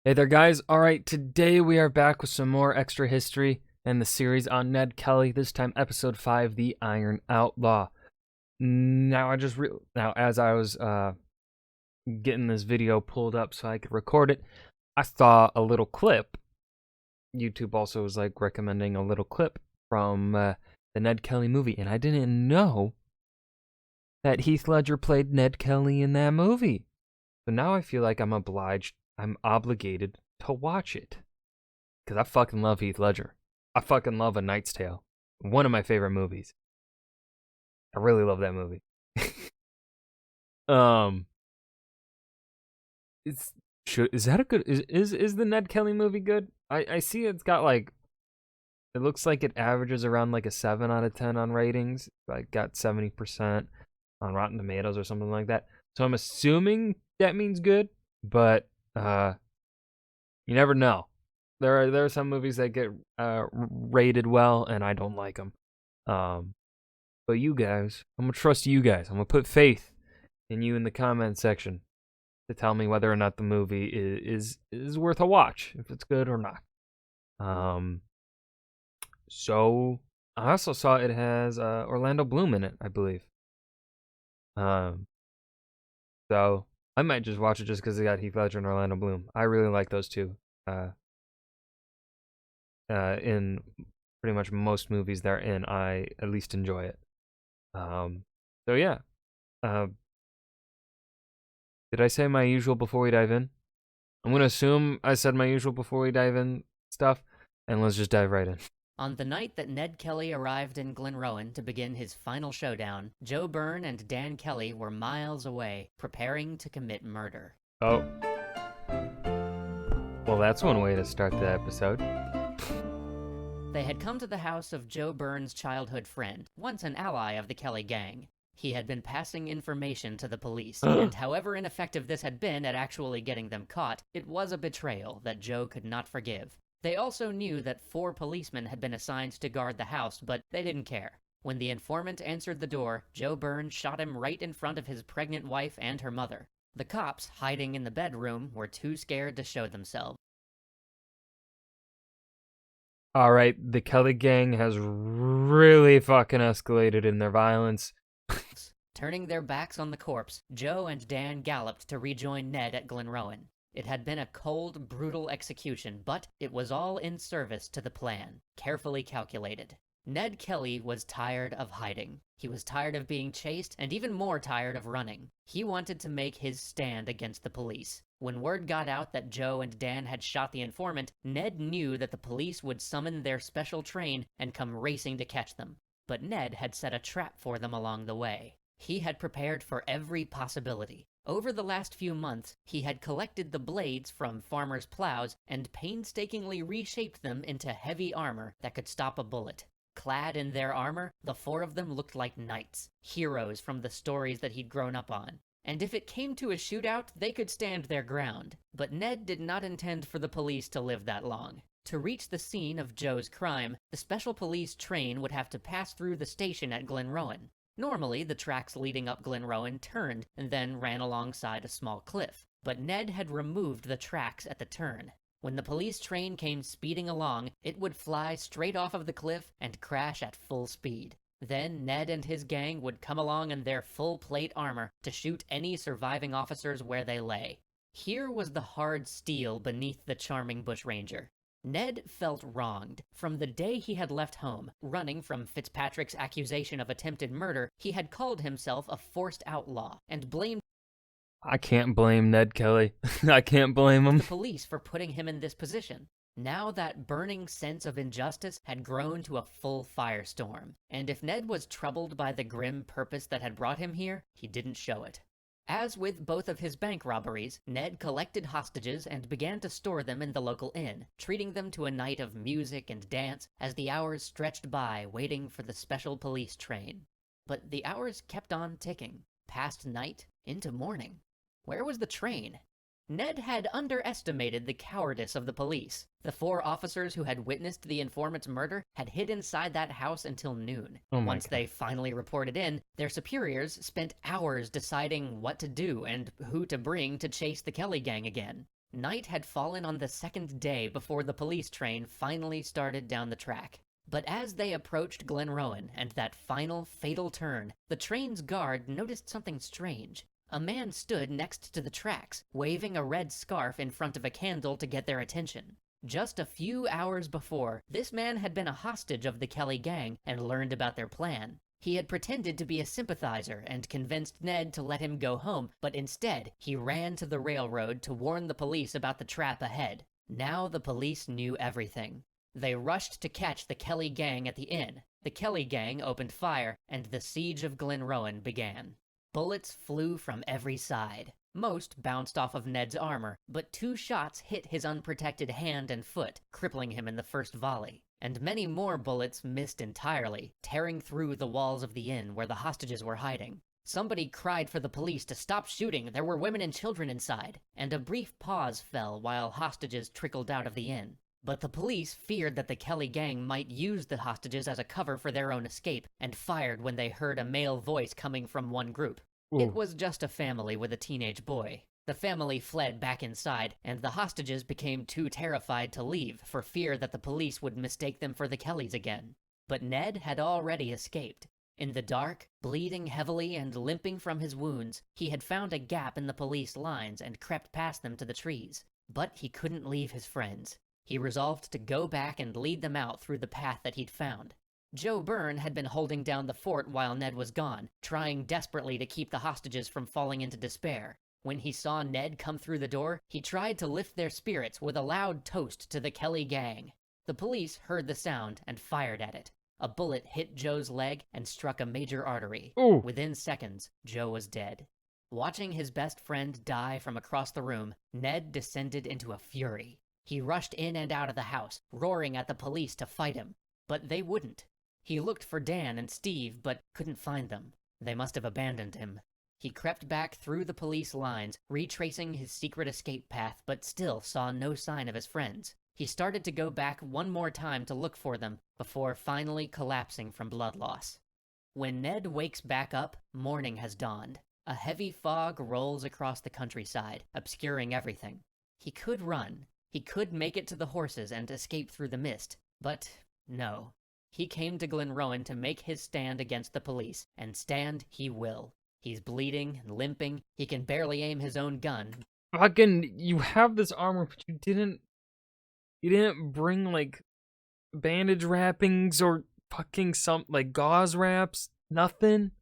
Hey there, guys. All right, today we are back with some more extra history and the series on Ned Kelly. This time, episode 5, The Iron Outlaw. Now, as I was getting this video pulled up so I could record it, I saw a little clip. YouTube also was like recommending a little clip from the Ned Kelly movie, and I didn't know that Heath Ledger played Ned Kelly in that movie. So now I feel like I'm obligated to watch it. Because I fucking love Heath Ledger. I fucking love A Knight's Tale. One of my favorite movies. I really love that movie. um, is that a good is the Ned Kelly movie good? I see it's got like, it looks like it averages around like a 7 out of 10 on ratings. Like got 70% on Rotten Tomatoes or something like that. So I'm assuming that means good, but you never know. There are some movies that get rated well, and I don't like them. But you guys, I'm gonna trust you guys. I'm gonna put faith in you in the comment section to tell me whether or not the movie is worth a watch, if it's good or not. So I also saw it has Orlando Bloom in it, I believe. So I might just watch it just because it got Heath Ledger and Orlando Bloom. I really like those two. In pretty much most movies they're in, I at least enjoy it. So yeah. Did I say my usual before we dive in? I'm gonna assume I said my usual before we dive in stuff, and let's just dive right in. On the night that Ned Kelly arrived in Glenrowan to begin his final showdown, Joe Byrne and Dan Kelly were miles away, preparing to commit murder. Oh. Well, that's one way to start the episode. They had come to the house of Joe Byrne's childhood friend, once an ally of the Kelly gang. He had been passing information to the police, and however ineffective this had been at actually getting them caught, it was a betrayal that Joe could not forgive. They also knew that 4 policemen had been assigned to guard the house, but they didn't care. When the informant answered the door, Joe Byrne shot him right in front of his pregnant wife and her mother. The cops, hiding in the bedroom, were too scared to show themselves. All right, the Kelly gang has really fucking escalated in their violence. Turning their backs on the corpse, Joe and Dan galloped to rejoin Ned at Glenrowan. It had been a cold, brutal execution, but it was all in service to the plan, carefully calculated. Ned Kelly was tired of hiding. He was tired of being chased, and even more tired of running. He wanted to make his stand against the police. When word got out that Joe and Dan had shot the informant, Ned knew that the police would summon their special train and come racing to catch them. But Ned had set a trap for them along the way. He had prepared for every possibility. Over the last few months, he had collected the blades from farmers' plows and painstakingly reshaped them into heavy armor that could stop a bullet. Clad in their armor, the 4 of them looked like knights, heroes from the stories that he'd grown up on. And if it came to a shootout, they could stand their ground. But Ned did not intend for the police to live that long. To reach the scene of Joe's crime, the special police train would have to pass through the station at Glenrowan. Normally, the tracks leading up Glenrowan turned and then ran alongside a small cliff, but Ned had removed the tracks at the turn. When the police train came speeding along, it would fly straight off of the cliff and crash at full speed. Then Ned and his gang would come along in their full-plate armor to shoot any surviving officers where they lay. Here was the hard steel beneath the charming bushranger. Ned felt wronged. From the day he had left home, running from Fitzpatrick's accusation of attempted murder, he had called himself a forced outlaw and blamed I can't blame Ned Kelly. I can't blame him. the police for putting him in this position. Now that burning sense of injustice had grown to a full firestorm, and if Ned was troubled by the grim purpose that had brought him here, he didn't show it. As with both of his bank robberies, Ned collected hostages and began to store them in the local inn, treating them to a night of music and dance as the hours stretched by waiting for the special police train. But the hours kept on ticking, past night into morning. Where was the train? Ned had underestimated the cowardice of the police. The 4 officers who had witnessed the informant's murder had hid inside that house until noon. Oh my Once God. they finally reported in, their superiors spent hours deciding what to do and who to bring to chase the Kelly gang again. Night had fallen on the second day before the police train finally started down the track. But as they approached Glenrowan and that final fatal turn, the train's guard noticed something strange. A man stood next to the tracks, waving a red scarf in front of a candle to get their attention. Just a few hours before, this man had been a hostage of the Kelly gang and learned about their plan. He had pretended to be a sympathizer and convinced Ned to let him go home, but instead, he ran to the railroad to warn the police about the trap ahead. Now the police knew everything. They rushed to catch the Kelly gang at the inn. The Kelly gang opened fire, and the siege of Glenrowan began. Bullets flew from every side. Most bounced off of Ned's armor, but 2 shots hit his unprotected hand and foot, crippling him in the first volley. And many more bullets missed entirely, tearing through the walls of the inn where the hostages were hiding. Somebody cried for the police to stop shooting, there were women and children inside, and a brief pause fell while hostages trickled out of the inn. But the police feared that the Kelly gang might use the hostages as a cover for their own escape, and fired when they heard a male voice coming from one group. Ooh. It was just a family with a teenage boy. The family fled back inside, and the hostages became too terrified to leave for fear that the police would mistake them for the Kellys again. But Ned had already escaped. In the dark, bleeding heavily and limping from his wounds, he had found a gap in the police lines and crept past them to the trees. But he couldn't leave his friends. He resolved to go back and lead them out through the path that he'd found. Joe Byrne had been holding down the fort while Ned was gone, trying desperately to keep the hostages from falling into despair. When he saw Ned come through the door, he tried to lift their spirits with a loud toast to the Kelly gang. The police heard the sound and fired at it. A bullet hit Joe's leg and struck a major artery. Ooh. Within seconds, Joe was dead. Watching his best friend die from across the room, Ned descended into a fury. He rushed in and out of the house, roaring at the police to fight him. But they wouldn't. He looked for Dan and Steve, but couldn't find them. They must have abandoned him. He crept back through the police lines, retracing his secret escape path, but still saw no sign of his friends. He started to go back one more time to look for them, before finally collapsing from blood loss. When Ned wakes back up, morning has dawned. A heavy fog rolls across the countryside, obscuring everything. He could run. He could make it to the horses and escape through the mist, but no. He came to Glenrowan to make his stand against the police, and stand he will. He's bleeding and limping. He can barely aim his own gun. Fucking, you have this armor, but you didn't bring, like, bandage wrappings or fucking like, gauze wraps? Nothing?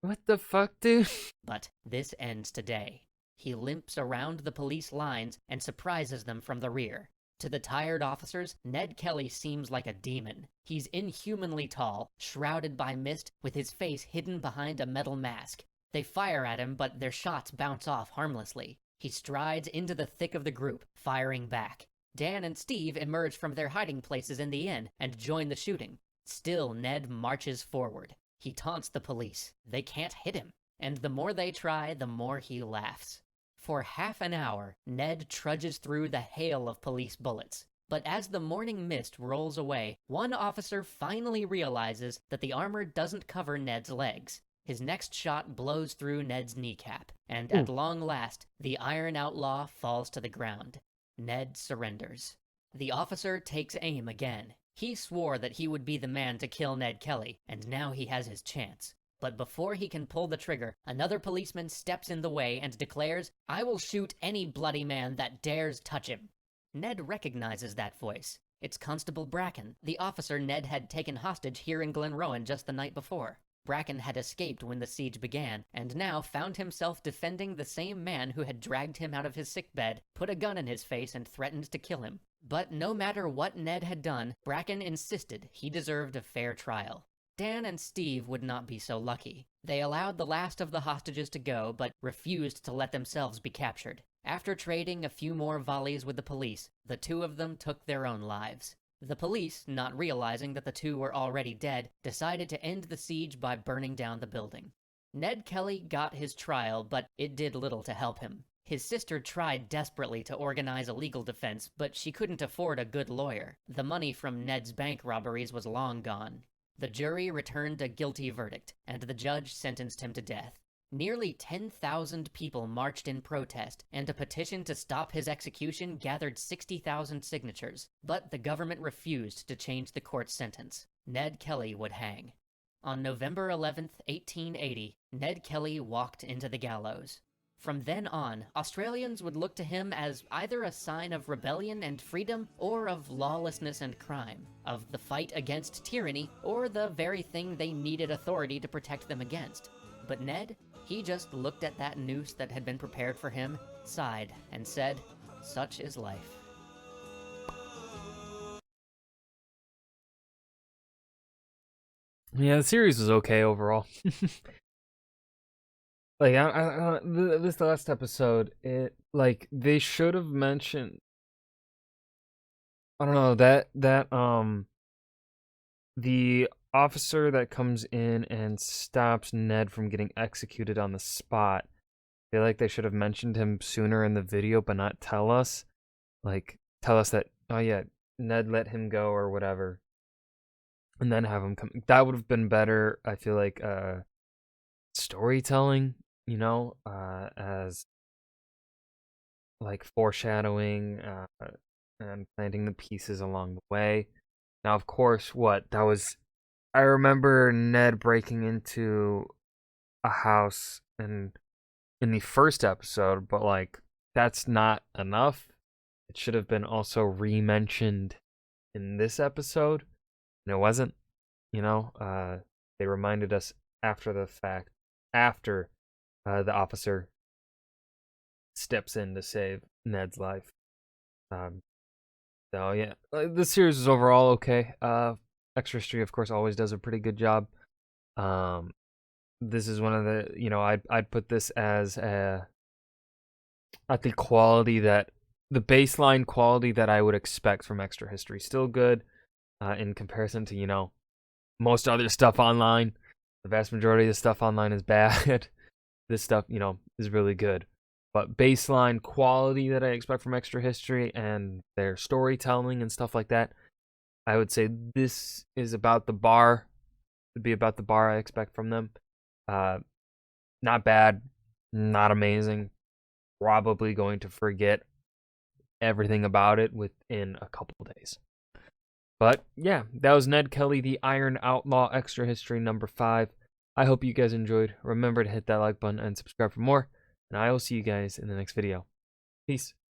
What the fuck, dude? But this ends today. He limps around the police lines and surprises them from the rear. To the tired officers, Ned Kelly seems like a demon. He's inhumanly tall, shrouded by mist, with his face hidden behind a metal mask. They fire at him, but their shots bounce off harmlessly. He strides into the thick of the group, firing back. Dan and Steve emerge from their hiding places in the inn and join the shooting. Still, Ned marches forward. He taunts the police. They can't hit him. And the more they try, the more he laughs. For half an hour, Ned trudges through the hail of police bullets. But as the morning mist rolls away, one officer finally realizes that the armor doesn't cover Ned's legs. His next shot blows through Ned's kneecap, and at long last, the Iron Outlaw falls to the ground. Ned surrenders. The officer takes aim again. He swore that he would be the man to kill Ned Kelly, and now he has his chance. But before he can pull the trigger, another policeman steps in the way and declares, "I will shoot any bloody man that dares touch him." Ned recognizes that voice. It's Constable Bracken, the officer Ned had taken hostage here in Glenrowan just the night before. Bracken had escaped when the siege began, and now found himself defending the same man who had dragged him out of his sickbed, put a gun in his face, and threatened to kill him. But no matter what Ned had done, Bracken insisted he deserved a fair trial. Dan and Steve would not be so lucky. They allowed the last of the hostages to go, but refused to let themselves be captured. After trading a few more volleys with the police, the two of them took their own lives. The police, not realizing that the two were already dead, decided to end the siege by burning down the building. Ned Kelly got his trial, but it did little to help him. His sister tried desperately to organize a legal defense, but she couldn't afford a good lawyer. The money from Ned's bank robberies was long gone. The jury returned a guilty verdict, and the judge sentenced him to death. Nearly 10,000 people marched in protest, and a petition to stop his execution gathered 60,000 signatures, but the government refused to change the court's sentence. Ned Kelly would hang. On November 11th, 1880, Ned Kelly walked into the gallows. From then on, Australians would look to him as either a sign of rebellion and freedom, or of lawlessness and crime, of the fight against tyranny, or the very thing they needed authority to protect them against. But Ned, he just looked at that noose that had been prepared for him, sighed, and said, "Such is life." Yeah, the series was okay overall. Like, this last episode, it like they should have mentioned. I don't know that the officer that comes in and stops Ned from getting executed on the spot. I feel like they should have mentioned him sooner in the video, but not tell us. Like, tell us that, oh yeah, Ned let him go or whatever, and then have him come. That would have been better. I feel like storytelling, as like foreshadowing and planting the pieces along the way. Now, of course, I remember Ned breaking into a house in the first episode, but like that's not enough. It should have been also re-mentioned in this episode, and it wasn't. They reminded us after the fact, after the officer steps in to save Ned's life. So yeah, the series is overall okay. Extra History, of course, always does a pretty good job. This is one of the, I'd put this as at the quality that the baseline quality that I would expect from Extra History. Still good in comparison to most other stuff online. The vast majority of the stuff online is bad. This stuff, is really good. But baseline quality that I expect from Extra History and their storytelling and stuff like that, I would say this is about the bar. Would be about the bar I expect from them. Not bad, not amazing. Probably going to forget everything about it within a couple days. But yeah, that was Ned Kelly, the Iron Outlaw, Extra History number 5. I hope you guys enjoyed. Remember to hit that like button and subscribe for more. And I will see you guys in the next video. Peace.